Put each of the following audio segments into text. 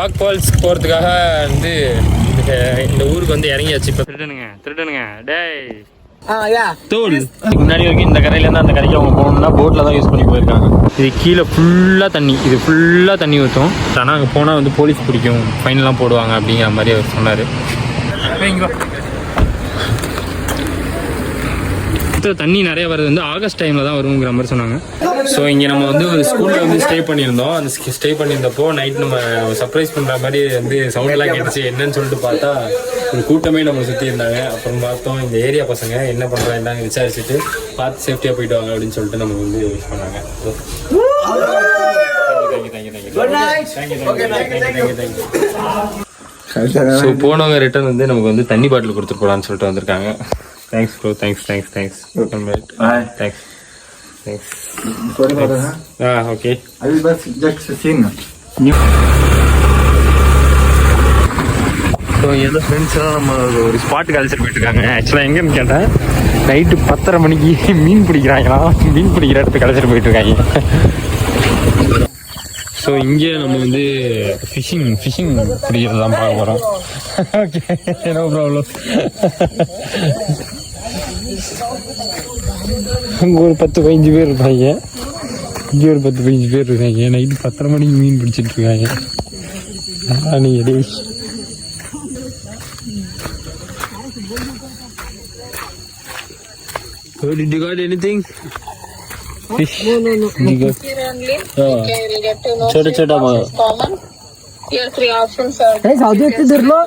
Rock falls போகிறதுக்காக வந்து இந்த ஊருக்கு வந்து இறங்கியாச்சு. இப்போ திருடனுங்க டேய் தோல் முன்னாடி வரைக்கும் இந்த கரையிலேருந்து அந்த கரைக்கு அவங்க போகணும்னா போட்டில் தான் யூஸ் பண்ணி போயிருக்காங்க. இது கீழே ஃபுல்லாக தண்ணி ஊற்றும். ஆனால் அங்கே போனால் வந்து போலீஸ் பிடிக்கும், ஃபைன்லாம் போடுவாங்க அப்படிங்கிற மாதிரி அவர் சொன்னார். தண்ணி நிறைய வருது வந்து ஆகஸ்ட் டைமில் தான் வருங்கிற மாதிரி சொன்னாங்க. ஸோ இங்கே நம்ம வந்து ஒரு ஸ்கூலில் வந்து ஸ்டே பண்ணியிருந்தோம். அந்த ஸ்டே பண்ணியிருந்தப்போ நைட் நம்ம சர்ப்ரைஸ் பண்ணுற மாதிரி வந்து சவுண்டெல்லாம் கேட்டுச்சு. என்னன்னு சொல்லிட்டு பார்த்தா ஒரு கூட்டமே நம்ம சுற்றி இருந்தாங்க. அப்புறம் பார்த்தோம் இந்த ஏரியா பசங்க என்ன பண்ணுறாங்க விசாரிச்சுட்டு பார்த்து சேஃப்டியாக போயிட்டு வாங்க அப்படின்னு சொல்லிட்டு நமக்கு வந்து விஷ் பண்ணாங்க. ஸோ போனவங்க ரிட்டர்ன் வந்து நமக்கு வந்து தண்ணி பாட்டில் கொடுத்துட்டு போகலான்னு சொல்லிட்டு வந்திருக்காங்க. Thanks bro, thanks. Welcome back. Thanks. Sorry for that. Okay. I will just sing. So எந்த ஃப்ரெண்ட்ஸ்லாம் நம்ம ஒரு ஸ்பாட்டுக்கு அழைச்சிட்டு போயிட்டுருக்காங்க. ஆக்சுவலாக எங்கேன்னு கேட்டேன், நைட்டு 10:30 மணிக்கு மீன் பிடிக்கிறாங்களா, மீன் பிடிக்கிற இடத்துக்கு அழைச்சிட்டு போயிட்டுருக்காங்க. ஸோ இங்கே நம்ம வந்து ஃபிஷிங் பிடிக்கிறது தான் பார்க்க போகிறோம். Okay, no problem. அங்கே ஒரு 10-15 பேர் இருப்பாங்க, இங்கே ஒரு 10-15 பேர் இருக்காங்க. நைட்டு 10:30 மணிக்கு மீன் பிடிச்சிட்டு இருக்காங்க. நீங்கள் டே So did you got anything? Fish? No. Here only. Okay, we'll get to know. Chota Common. Here 3 options are. Hey, Saudi ekte dirlo.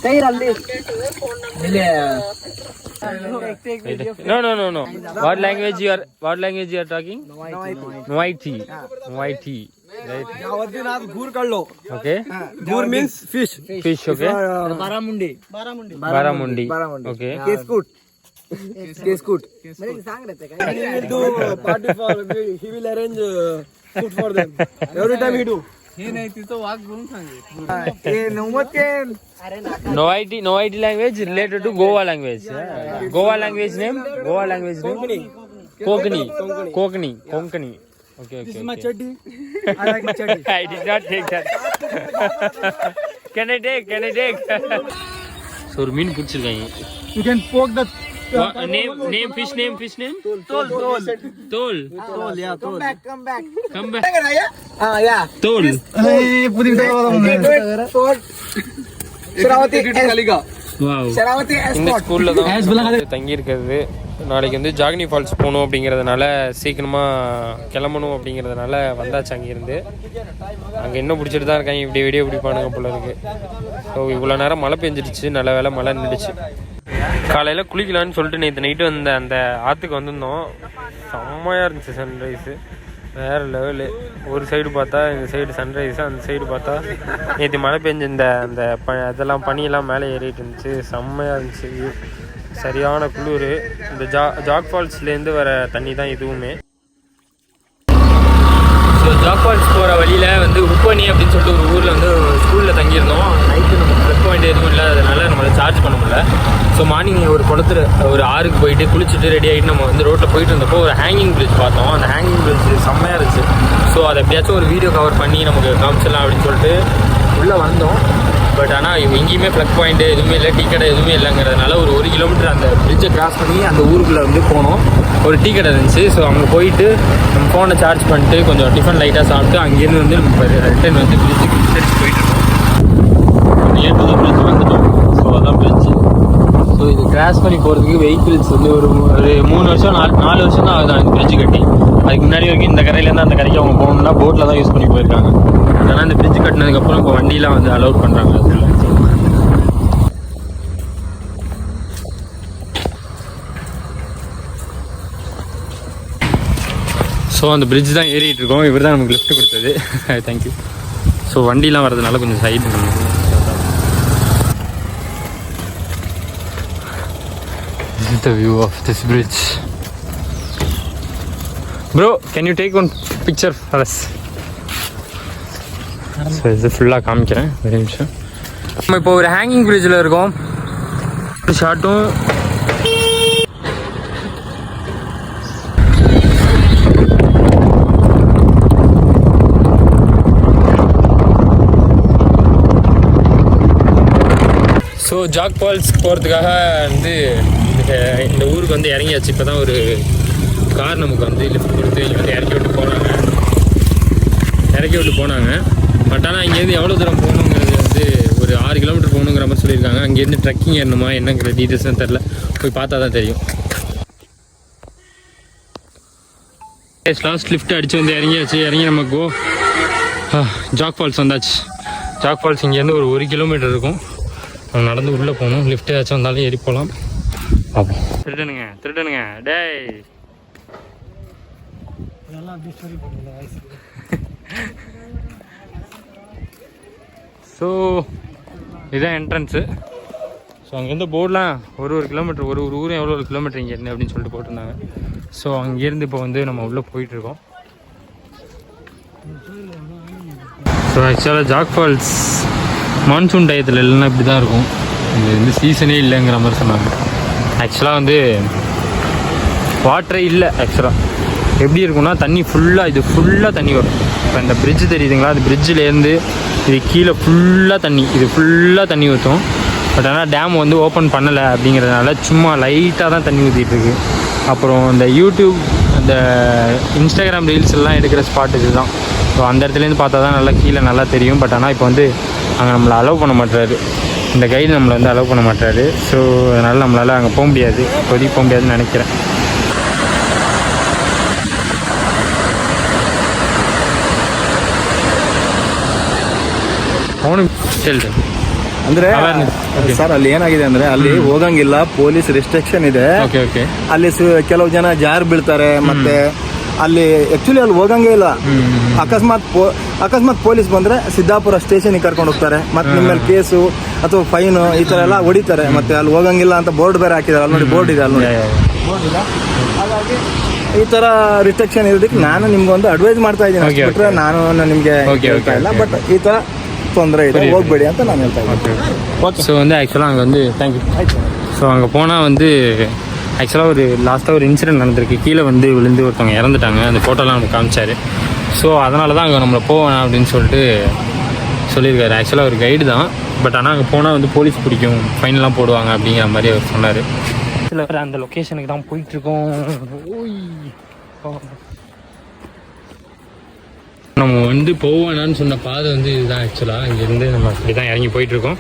Hey, ralli. No. What language you are talking? Noaiti. Right. Gur kadlo. Okay. Gur means fish. Fish. Okay. Baramundi. Okay. Kescoot. He will do party for. He will arrange food for them. Every time he do. Noaiti language related to Goa language. Goa language name. Konkani. Okay. This is my chutney. I like my chutney. I did not take that. Can I take? So ஒரு மீன் பிடிச்சிருக்காங்க. You can poke the name fish name. Tol. Yeah, tol. Come back. yeah. Tol. Sharavati Kaliga. Wow. Sharavati இந்த ஸ்கூல்ல தான் தங்கி இருக்கிறது. நாளைக்கு வந்து ஜாகினி falls போகணும் அப்படிங்கிறதுனால சீக்கிரமாக கிளம்பணும் அப்படிங்கிறதுனால வந்தாச்சு அங்கேருந்து. அங்கே இன்னும் பிடிச்சிட்டு தான் இருக்காங்க, இப்படி வீடியோ பிடிப்பானுங்க போல இருக்குது. ஸோ இவ்வளோ நேரம் மழை பெஞ்சிடுச்சு, நல்ல வேலை மழை நின்றுச்சு. காலையில் குளிக்கலான்னு சொல்லிட்டு நேற்று நைட்டு அந்த ஆற்றுக்கு வந்திருந்தோம். செம்மையாக இருந்துச்சு சன்ரைஸு, வேறு லெவலு. ஒரு சைடு பார்த்தா இந்த சைடு சன்ரைஸு, அந்த சைடு பார்த்தா நேற்று மழை பெஞ்சு அந்த அதெல்லாம் பனியெல்லாம் மேலே ஏறிட்டு இருந்துச்சு. செம்மையாக இருந்துச்சு, சரியான குளிர். இந்த ஜாக் ஃபால்ஸ்லேருந்து வர தண்ணி தான் இதுவுமே. ஸோ ஜாக் ஃபால்ஸ் போகிற வழியில் வந்து உப்பனி அப்படின்னு சொல்லிட்டு ஒரு ஊரில் வந்து ஸ்கூலில் தங்கியிருந்தோம். நைட்டு நம்ம ப்ளஸ் பாயிண்ட் எதுவும் இல்லாததுனால நம்மளை சார்ஜ் பண்ண முடியல. ஸோ மார்னிங் ஒரு ஆறுக்கு போயிட்டு குளிச்சுட்டு ரெடி ஆகிட்டு நம்ம வந்து ரோட்டில் போயிட்டு இருந்தப்போ ஒரு ஹேங்கிங் பிரிட்ஜ் பார்த்தோம். அந்த ஹேங்கிங் பிரிட்ஜ் செம்மையாக இருந்துச்சு. ஸோ அதை எப்படியாச்சும் ஒரு வீடியோ கவர் பண்ணி நமக்கு காமிச்சிடலாம் அப்படின்னு சொல்லிட்டு உள்ளே வந்தோம். பட் ஆனால் எங்கேயுமே ப்ளக் பாயிண்ட்டு எதுவுமே இல்லை, டீ கடை எதுவுமே இல்லைங்கிறதுனால ஒரு 1 கிலோமீட்டர் அந்த பிரிட்ஜை கிராஸ் பண்ணி அந்த ஊருக்குள்ளே வந்து போனோம். ஒரு டீ கடை இருந்துச்சு. ஸோ அங்கே போயிட்டு நம்ம ஃபோனை சார்ஜ் பண்ணிட்டு கொஞ்சம் டிஃபன் லைட்டாக சாப்பிட்டு அங்கேருந்து வந்து நம்ம ரிட்டன் வந்து பிரிட்ஜுக்கு விசாரிச்சு போயிட்டுருக்கோம். ஏற்று தான் பிரிட்ஜ் வந்துட்டோம். ஸோ அதான் பிரிட்ஜு. ஸோ இது கிராஸ் பண்ணி போகிறதுக்கு வெஹிக்கிள்ஸ் வந்து ஒரு 3 வருஷம் 4 வருஷம் தான் ஆகுது அந்த பிரிட்ஜு கட்டி. அதுக்கு முன்னாடி வரைக்கும் இந்த கரையிலேருந்து அந்த கரைக்கு அவங்க போகணும்னா போட்டில் தான் யூஸ் பண்ணி போயிருக்காங்க. அதனால் இந்த பிரிட்ஜ் கட்டினதுக்கப்புறம் இப்போ வண்டியெலாம் வந்து அலோட் பண்ணுறாங்க. ஸோ அந்த பிரிட்ஜ் தான் ஏறிட்டு இருக்கோம். இவர் தான் நமக்கு லிஃப்ட் கொடுத்தது. தேங்க்யூ. ஸோ வண்டிலாம் வரதுனால கொஞ்சம் side. This is the view of this bridge. Bro, can you take one picture for us? So இது ஃபுல்லாக காமிக்கிறேன் ஒரு நிமிஷம். நம்ம இப்போ ஒரு ஹேங்கிங் பிரிட்ஜில் இருக்கோம். ஷார்ட்டும் ஸோ ஜாக் ஃபால்ஸ் போகிறதுக்காக வந்து இந்த ஊருக்கு வந்து இறங்கியாச்சு. இப்போ தான் ஒரு கார் நமக்கு வந்து லிஃப்ட் கொடுத்து இங்கே வந்து இறக்கி விட்டு போனாங்க. பட் ஆனால் இங்கேருந்து எவ்வளோ தூரம் போகணுங்கிறது வந்து ஒரு 6 கிலோமீட்டர் போகணுங்கிற மாதிரி சொல்லியிருக்காங்க. அங்கேருந்து ட்ரெக்கிங் ஏறணுமா என்னங்கிற டீட்டெயில்ஸ்லாம் தெரில, போய் பார்த்தா தான் தெரியும். லாஸ்ட் லிஃப்ட் அடித்து வந்து இறங்கி நம்ம ஜாக் ஃபால்ஸ் வந்தாச்சு. ஜாக் ஃபால்ஸ் இங்கேருந்து ஒரு 1 கிலோமீட்டர் இருக்கும். நம்ம நடந்து உள்ளே போகணும். லிஃப்ட் ஏதாச்சும் வந்தாலும் ஏறி போகலாம். பார்ப்போம். திருடனுங்க டேய். ஸோ இதுதான் என்ட்ரன்ஸு. ஸோ அங்கேருந்து போர்டெலாம் ஒரு கிலோமீட்டர் ஒரு ஊரும் எவ்வளோ ஒரு கிலோமீட்டர் இங்கேருந்து அப்படின்னு சொல்லிட்டு போட்டிருந்தாங்க. ஸோ அங்கேருந்து இப்போ வந்து நம்ம உள்ளே போயிட்டுருக்கோம். ஸோ ஆக்சுவலாக ஜாக் ஃபால்ஸ் மான்சூன் டயத்தில் இல்லைன்னா இப்படி தான் இருக்கும். இது வந்து சீசனே இல்லைங்கிற மாதிரி சொன்னாங்க. ஆக்சுவலாக வந்து வாட்டரே இல்லை. ஆக்சுவலாக எப்படி இருக்குன்னா தண்ணி ஃபுல்லாக தண்ணி வரும். இப்போ இந்த பிரிட்ஜு தெரியுதுங்களா, அது பிரிட்ஜிலேருந்து இது கீழே ஃபுல்லாக தண்ணி ஊற்றும். பட் ஆனால் டேம் வந்து ஓப்பன் பண்ணலை அப்படிங்கிறதுனால சும்மா லைட்டாக தான் தண்ணி ஊற்றிட்டுருக்கு. அப்புறம் இந்த யூடியூப் இந்த இன்ஸ்டாகிராம் ரீல்ஸ் எல்லாம் எடுக்கிற ஸ்பாட் இது தான். ஸோ அந்த இடத்துலேருந்து பார்த்தா தான் நல்லா கீழே நல்லா தெரியும். பட் ஆனால் இப்போ வந்து அங்கே நம்மளை அலோவ் பண்ண மாட்டாரு, இந்த கைடு நம்மளை வந்து அலோவ் பண்ண மாட்டாரு. ஸோ அதனால் நம்மளால் அங்கே போக முடியாது, இப்போதைக்கு போக முடியாதுன்னு நினைக்கிறேன். ಅಂದ್ರೆ ಸರ್ ಅಲ್ಲಿ ಏನಾಗಿದೆ ಅಂದ್ರೆ ಅಲ್ಲಿ ಹೋಗಂಗಿಲ್ಲ, ಪೊಲೀಸ್ ರಿಸ್ಟ್ರಿಕ್ಷನ್ ಇದೆ. ಅಲ್ಲಿ ಕೆಲವು ಜನ ಜಾರ್ ಬೀಳ್ತಾರೆ. ಮತ್ತೆ ಅಲ್ಲಿ ಆಕ್ಚುಲಿ ಅಲ್ಲಿ ಹೋಗಂಗೇ ಇಲ್ಲ. ಅಕಸ್ಮಾತ್ ಪೊಲೀಸ್ ಬಂದ್ರೆ ಸಿದ್ದಾಪುರ ಸ್ಟೇಷನ್ ಕರ್ಕೊಂಡು ಹೋಗ್ತಾರೆ. ಮತ್ತೆ ನಿಮ್ಮ ಮೇಲೆ ಕೇಸು ಅಥವಾ ಫೈನ್ ಈ ತರ ಎಲ್ಲ ಹೊಡಿತಾರೆ. ಮತ್ತೆ ಅಲ್ಲಿ ಹೋಗಂಗಿಲ್ಲ ಅಂತ ಬೋರ್ಡ್ ಬೇರೆ ಹಾಕಿದ್ದಾರೆ. ಅಲ್ಲಿ ನೋಡಿ ಬೋರ್ಡ್ ಇದೆ, ಅಲ್ಲಿ ನೋಡಿ ಬೋರ್ಡ್ ಇಲ್ಲ. ಹಾಗಾಗಿ ಈ ತರ ರಿಸ್ಟ್ರಿಕ್ಷನ್ ಇರೋದಕ್ಕೆ ನಾನು ನಿಮ್ಗೆ ಒಂದು ಅಡ್ವೈಸ್ ಮಾಡ್ತಾ ಇದ್ದೀನಿ. ಬಿಟ್ರೆ ನಾನು ನಿಮ್ಗೆ ಹೇಳ್ತಾ ಇಲ್ಲ. ಬಟ್ ಈ ತರ ತೊಂದರೆ ಇದೆ, ಹೋಗ್ಬೇಡಿ ಅಂತ ನಾನು ಹೇಳ್ತಾ ಇದ್ದೀನಿ. ஸோ வந்து ஆக்சுவலாக அங்கே வந்து தேங்க்யூ. ஸோ அங்கே போனால் வந்து ஆக்சுவலாக ஒரு லாஸ்ட்டாக ஒரு இன்சிடென்ட் நடந்திருக்கு. கீழே வந்து விழுந்து ஒருத்தவங்க இறந்துட்டாங்க. அந்த ஃபோட்டோலாம் நமக்கு காமிச்சார். ஸோ அதனால தான் அங்கே நம்மளை போவேன் அப்படின்னு சொல்லிட்டு சொல்லியிருக்காரு. ஆக்சுவலாக ஒரு கைடு தான். பட் ஆனால் அங்கே போனால் வந்து போலீஸ் பிடிக்கும், ஃபைன்லாம் போடுவாங்க அப்படிங்கிற மாதிரி அவர் சொன்னார். சில பேர் அந்த லொக்கேஷனுக்கு தான் போயிட்டுருக்கோம். நம்ம வந்து போவேனான்னு சொன்ன பாதை வந்து இதுதான். ஆக்சுவலாக இங்கேருந்து நம்ம இப்படி தான் இறங்கி போயிட்டுருக்கோம்.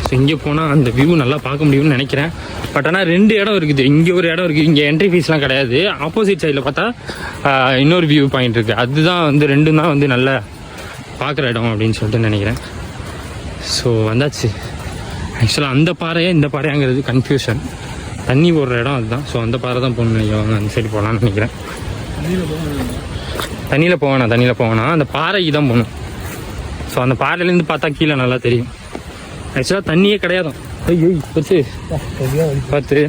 ஸோ இங்கே போனால் அந்த வியூ நல்லா பார்க்க முடியும்னு நினைக்கிறேன். பட் ஆனால் 2 இடம் இருக்குது. இங்கே ஒரு இடம் இருக்குது, இங்கே என்ட்ரி ஃபீஸ்லாம் கிடையாது. ஆப்போசிட் சைடில் பார்த்தா இன்னொரு வியூ பாயிண்ட் இருக்குது. அதுதான் வந்து 2 தான் வந்து நல்லா பார்க்குற இடம் அப்படின்னு சொல்லிட்டு நினைக்கிறேன். ஸோ வந்தாச்சு. ஆக்சுவலாக அந்த பாறையா இந்த பாறையாங்கிறது கன்ஃபியூஷன். தண்ணி போடுற இடம் அதுதான். ஸோ அந்த பாறை தான் போகணும்னு நினைக்கிறவங்க அந்த சைடு போகலான்னு நினைக்கிறேன். தண்ணியில் போவேனா அந்த பாறைக்கு தான் போகணும். ஸோ அந்த பாறையிலேருந்து பார்த்தா கீழே நல்லா தெரியும். ஆக்சுவலாக தண்ணியே கிடையாது. ஐயோ பார்த்து.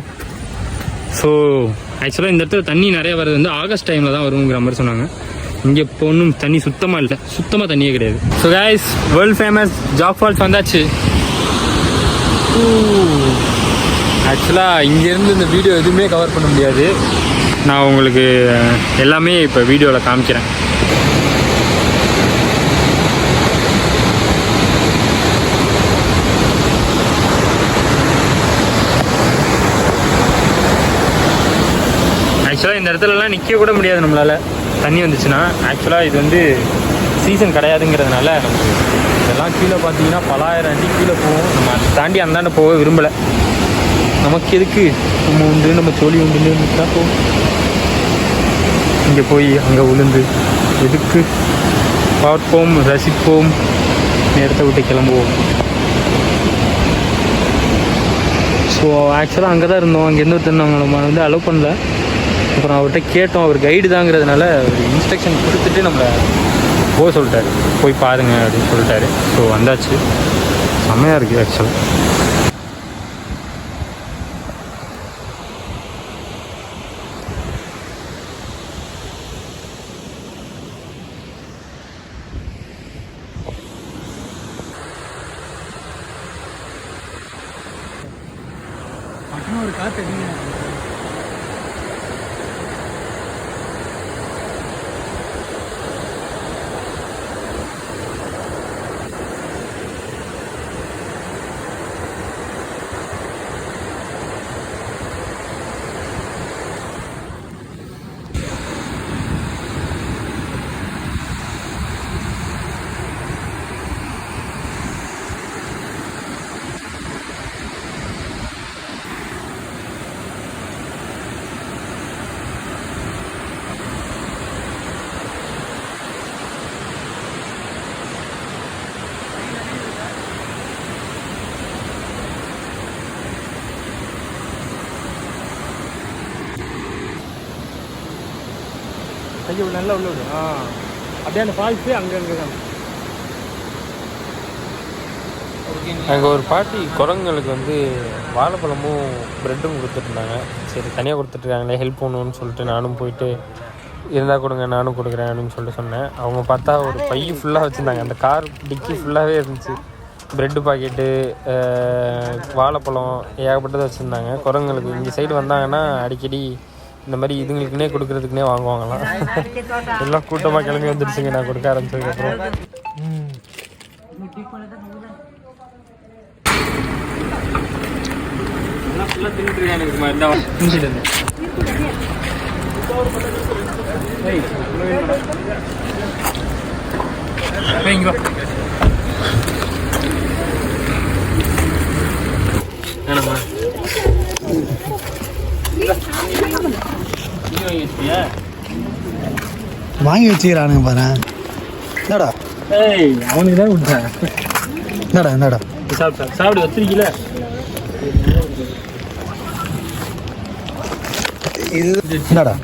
ஸோ ஆக்சுவலாக இந்த இடத்துல தண்ணி நிறைய வருது வந்து ஆகஸ்ட் டைமில் தான் வருங்கிற மாதிரி சொன்னாங்க. இங்கே இப்போ ஒன்றும் தண்ணி சுத்தமாக தண்ணியே கிடையாது. So guys, world famous Jog Falls வந்தாச்சு. ஆக்சுவலாக இங்கேருந்து இந்த வீடியோ எதுவுமே கவர் பண்ண முடியாது. நான் உங்களுக்கு எல்லாமே இப்போ வீடியோவில் காமிக்கிறேன். ஆக்சுவலாக இந்த இடத்துலலாம் நிற்க கூட முடியாது நம்மளால், தண்ணி வந்துச்சுன்னா. ஆக்சுவலாக இது வந்து சீசன் கிடையாதுங்கிறதுனால நமக்கு இதெல்லாம் கீழே பார்த்தீங்கன்னா பலாயிரம் அடி கீழே போகும். நம்ம அதை தாண்டி அந்தாண்ட போக விரும்பலை. நமக்கு எதுக்கு, நம்ம உண்டு நம்ம சொல்லி உண்டு போகும். இங்கே போய் அங்கே விழுந்து எதுக்கு, பார்ப்போம், ரசிப்போம், நேரத்தை விட்டு கிளம்புவோம். ஸோ ஆக்சுவலாக அங்கே தான் இருந்தோம். அங்கேருந்து ஒருத்தர் நம்ம வந்து அலோவ் பண்ணல. அப்புறம் அவர்கிட்ட கேட்டோம். அவர் கைடு தாங்கிறதுனால இன்ஸ்ட்ரக்ஷன் கொடுத்துட்டு நம்மளை போக சொல்லிட்டாரு, போய் பாருங்க அப்படின்னு சொல்லிட்டாரு. ஸோ வந்தாச்சு. செம்மையாக இருக்குது ஆக்சுவலாக. ஒரு காற்று இங்கே நல்லா உள்ள விடு. அப்படியே அந்த ஃபால்ஸு அங்கே தான். அங்கே ஒரு பாட்டி குரங்குகளுக்கு வந்து வாழைப்பழமும் ப்ரெட்டும் கொடுத்துட்ருந்தாங்க. சரி தனியாக கொடுத்துட்ருக்காங்களே ஹெல்ப் பண்ணணும்னு சொல்லிட்டு நானும் போயிட்டு இருந்தால் கொடுங்க நானும் கொடுக்குறேன் அப்படின்னு சொல்லிட்டு சொன்னேன். அவங்க பார்த்தா ஒரு பை ஃபுல்லாக வச்சுருந்தாங்க. அந்த கார் டிக்கி ஃபுல்லாகவே இருந்துச்சு. ப்ரெட்டு பாக்கெட்டு, வாழைப்பழம் ஏகப்பட்டதை வச்சுருந்தாங்க. குரங்குகளுக்கு இங்கே சைடு வந்தாங்கன்னா அடிக்கடி இந்த மாதிரி இதுங்களுக்குன்னே கொடுக்குறதுக்குனே வாங்குவாங்களாம். எல்லாம் கூட்டமாக கிளம்பி வந்துடுச்சுங்க நான் கொடுக்க ஆரம்பிச்சதுக்கப்புறம். ஃபுல்லாக தின்னுட்டுருக்கேன் எனக்கு மாதிரி இங்கே வேணாமா வாங்கி வச்சுக்கிறானுங்க பாரு. என்னடா அவனுக்கு தான் விட்டேன். என்னடா சாப்பிடு வச்சிருக்கீல. இது என்னடா